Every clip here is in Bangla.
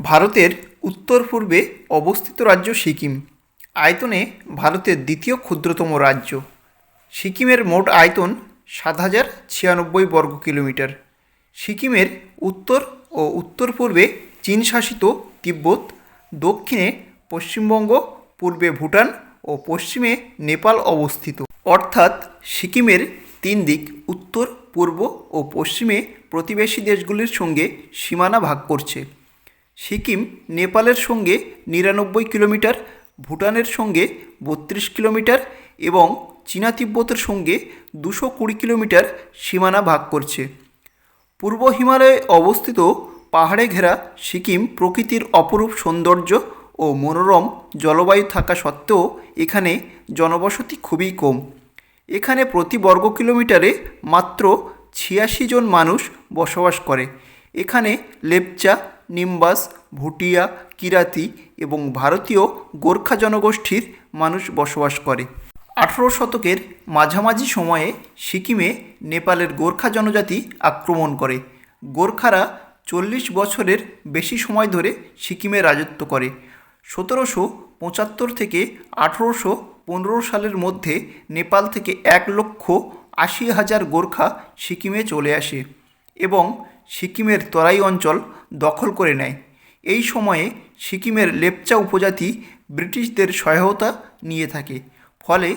ভারতের উত্তর পূর্বে অবস্থিত রাজ্য সিকিম। আয়তনে ভারতের দ্বিতীয় ক্ষুদ্রতম রাজ্য। সিকিমের মোট আয়তন ৭,০৯৬ বর্গ কিলোমিটার। সিকিমের উত্তর ও উত্তর পূর্বে চীন শাসিত তিব্বত, দক্ষিণে পশ্চিমবঙ্গ, পূর্বে ভুটান ও পশ্চিমে নেপাল অবস্থিত। অর্থাৎ সিকিমের তিন দিক উত্তর, পূর্ব ও পশ্চিমে প্রতিবেশী দেশগুলির সঙ্গে সীমানা ভাগ করছে। সিকিম নেপালের সঙ্গে ৯৯ কিলোমিটার, ভুটানের সঙ্গে ৩২ কিলোমিটার এবং চীনা তিব্বতের সঙ্গে ২২০ কিলোমিটার সীমানা ভাগ করছে। পূর্ব হিমালয়ে অবস্থিত পাহাড়ে ঘেরা সিকিম প্রকৃতির অপরূপ সৌন্দর্য ও মনোরম জলবায়ু থাকা সত্ত্বেও এখানে জনবসতি খুবই কম। এখানে প্রতি বর্গ কিলোমিটারে মাত্র ৮৬ জন মানুষ বসবাস করে। এখানে লেপচা, নিম্বাস, ভুটিয়া, কিরাতি এবং ভারতীয় গোর্খা জনগোষ্ঠীর মানুষ বসবাস করে। ১৮ শতকের মাঝামাঝি সময়ে সিকিমে নেপালের গোর্খা জনজাতি আক্রমণ করে। গোর্খারা ৪০ বছরের বেশি সময় ধরে সিকিমে রাজত্ব করে। ১৭৭৫ থেকে ১৮১৫ সালের মধ্যে নেপাল থেকে ১,৮০,০০০ গোর্খা সিকিমে চলে আসে এবং সিকিমের তরাই অঞ্চল দখল করে নেয়। এই সময়ে সিকিমের লেপচা উপজাতি ব্রিটিশদের সহায়তা নিয়ে থাকে। ফলে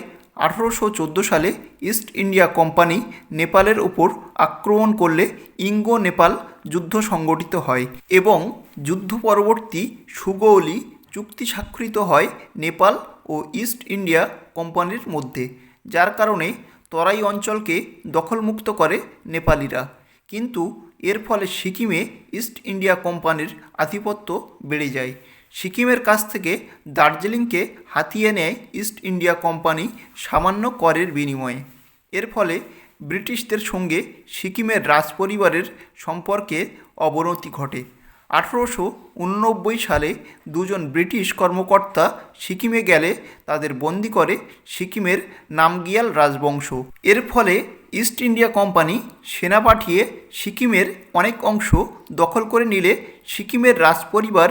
১৮১৪ সালে ইস্ট ইন্ডিয়া কোম্পানি নেপালের ওপর আক্রমণ করলে ইঙ্গো নেপাল যুদ্ধ সংগঠিত হয় এবং যুদ্ধ পরবর্তী সুগৌলি চুক্তি স্বাক্ষরিত হয় নেপাল ও ইস্ট ইন্ডিয়া কোম্পানির মধ্যে, যার কারণে তরাই অঞ্চলকে দখলমুক্ত করে নেপালিরা। কিন্তু এর ফলে সিকিমে ইস্ট ইন্ডিয়া কোম্পানির আধিপত্য বেড়ে যায়। সিকিমের কাছ থেকে দার্জিলিংকে হাতিয়ে নেয় ইস্ট ইন্ডিয়া কোম্পানি সামান্য করের বিনিময়ে। এর ফলে ব্রিটিশদের সঙ্গে সিকিমের রাজপরিবারের সম্পর্কে অবনতি ঘটে। ১৮৮৯ সালে দুজন ব্রিটিশ কর্মকর্তা সিকিমে গেলে তাদের বন্দি করে সিকিমের নামগিয়াল রাজবংশ। এর ফলে ইস্ট ইন্ডিয়া কোম্পানি সেনা পাঠিয়ে সিকিমের অনেক অংশ দখল করে নিলে সিকিমের রাজপরিবার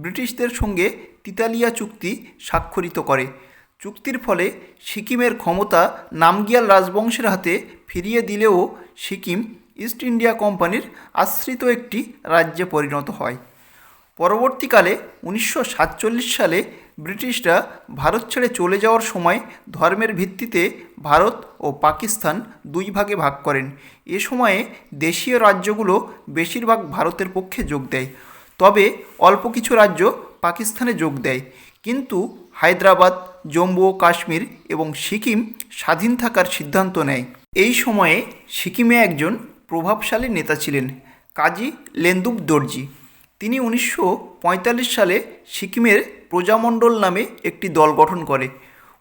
ব্রিটিশদের সঙ্গে তিতালিয়া চুক্তি স্বাক্ষরিত করে। চুক্তির ফলে সিকিমের ক্ষমতা নামগিয়াল রাজবংশের হাতে ফিরিয়ে দিলেও সিকিম ইস্ট ইন্ডিয়া কোম্পানির আশ্রিত একটি রাজ্যে পরিণত হয়। পরবর্তীকালে ১৯৪৭ সালে ব্রিটিশরা ভারত ছেড়ে চলে যাওয়ার সময় ধর্মের ভিত্তিতে ভারত ও পাকিস্তান দুই ভাগে ভাগ করেন। এ সময়ে দেশীয় রাজ্যগুলো বেশিরভাগ ভারতের পক্ষে যোগ দেয়, তবে অল্প কিছু রাজ্য পাকিস্তানে যোগ দেয়। কিন্তু হায়দ্রাবাদ, জম্মু ও কাশ্মীর এবং সিকিম স্বাধীন থাকার সিদ্ধান্ত নেয়। এই সময়ে সিকিমে একজন প্রভাবশালী নেতা ছিলেন কাজী লেন্দুপ দর্জি। তিনি ১৯৪৫ সালে সিকিমের প্রজামণ্ডল নামে একটি দল গঠন করে।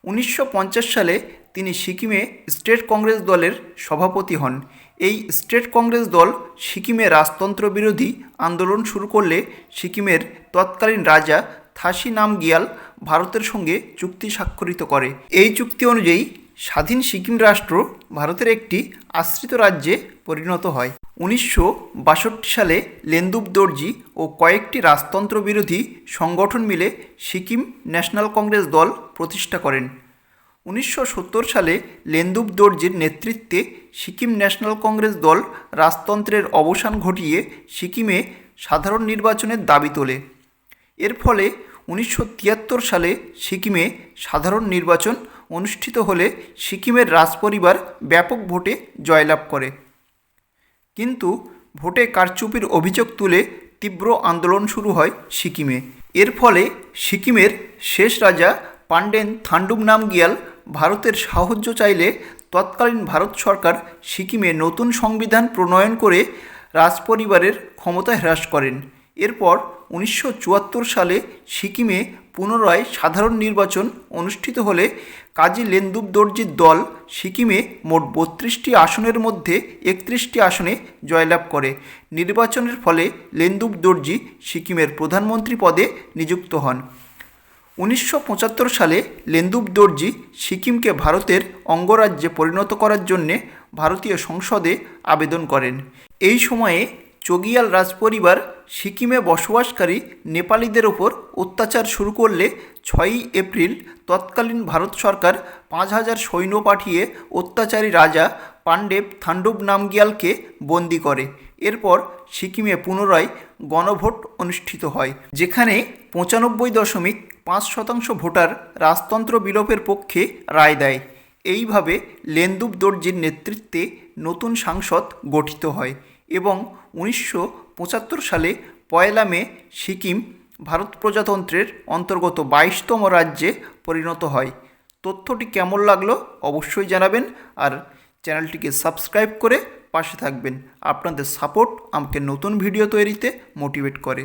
১৯৫০ সালে তিনি সিকিমে স্টেট কংগ্রেস দলের সভাপতি হন। এই স্টেট কংগ্রেস দল সিকিমে রাজতন্ত্র বিরোধী আন্দোলন শুরু করলে সিকিমের তৎকালীন রাজা থাসি নামগিয়াল ভারতের সঙ্গে চুক্তি স্বাক্ষরিত করে। এই চুক্তি অনুযায়ী স্বাধীন সিকিম রাষ্ট্র ভারতের একটি আশ্রিত রাজ্যে পরিণত হয়। ১৯৬২ সালে লেন্দুপ দর্জি ও কয়েকটি রাজতন্ত্র বিরোধী সংগঠন মিলে সিকিম ন্যাশনাল কংগ্রেস দল প্রতিষ্ঠা করেন। ১৯৭০ সালে লেন্দুপ দর্জির নেতৃত্বে সিকিম ন্যাশনাল কংগ্রেস দল রাজতন্ত্রের অবসান ঘটিয়ে সিকিমে সাধারণ নির্বাচনের দাবি তোলে। এর ফলে ১৯৭৩ সালে সিকিমে সাধারণ নির্বাচন অনুষ্ঠিত হলে সিকিমের রাজপরিবার ব্যাপক ভোটে জয়লাভ করে। কিন্তু ভোটে কারচুপির অভিযোগ তুলে তীব্র আন্দোলন শুরু হয় সিকিমে। এর ফলে সিকিমের শেষ রাজা পান্ডেন থান্ডুম নামগিয়াল ভারতের সাহায্য চাইলে তৎকালীন ভারত সরকার সিকিমে নতুন সংবিধান প্রণয়ন করে রাজপরিবারের ক্ষমতা হ্রাস করেন। এরপর ১৯৭৪ সালে সিকিমে পুনরায় সাধারণ নির্বাচন অনুষ্ঠিত হলে কাজী লেন্দুপ দর্জির দল সিকিমে মোট ৩২টি আসনের মধ্যে ৩১টি আসনে জয়লাভ করে। নির্বাচনের ফলে লেন্দুপ দর্জি সিকিমের প্রধানমন্ত্রী পদে নিযুক্ত হন। ১৯৭৫ সালে লেন্দুপ দর্জি সিকিমকে ভারতের অঙ্গরাজ্যে পরিণত করার জন্যে ভারতীয় সংসদে আবেদন করেন। এই সময়ে চগিয়াল রাজপরিবার সিকিমে বসবাসকারী নেপালিদের ওপর অত্যাচার শুরু করলে 6ই এপ্রিল তৎকালীন ভারত সরকার 5,000 সৈন্য পাঠিয়ে অত্যাচারী রাজা পাণ্ডেব থান্ডব নামগিয়ালকে বন্দি করে। এরপর সিকিমে পুনরায় গণভোট অনুষ্ঠিত হয়, যেখানে 95.5% ভোটার রাজতন্ত্র বিলোপের পক্ষে রায় দেয়। এইভাবে লেনদুপ দর্জির নেতৃত্বে নতুন সংসদ গঠিত হয় এবং 1975 সালে 1 মে সিকিম ভারত প্রজাতন্ত্রের অন্তর্গত 22তম রাজ্যে পরিণত হয়। তথ্যটি কেমন লাগলো অবশ্যই জানাবেন, আর চ্যানেলটিকে সাবস্ক্রাইব করে পাশে থাকবেন। আপনাদের সাপোর্ট আমাকে নতুন ভিডিও তৈরিতে মোটিভেট করে।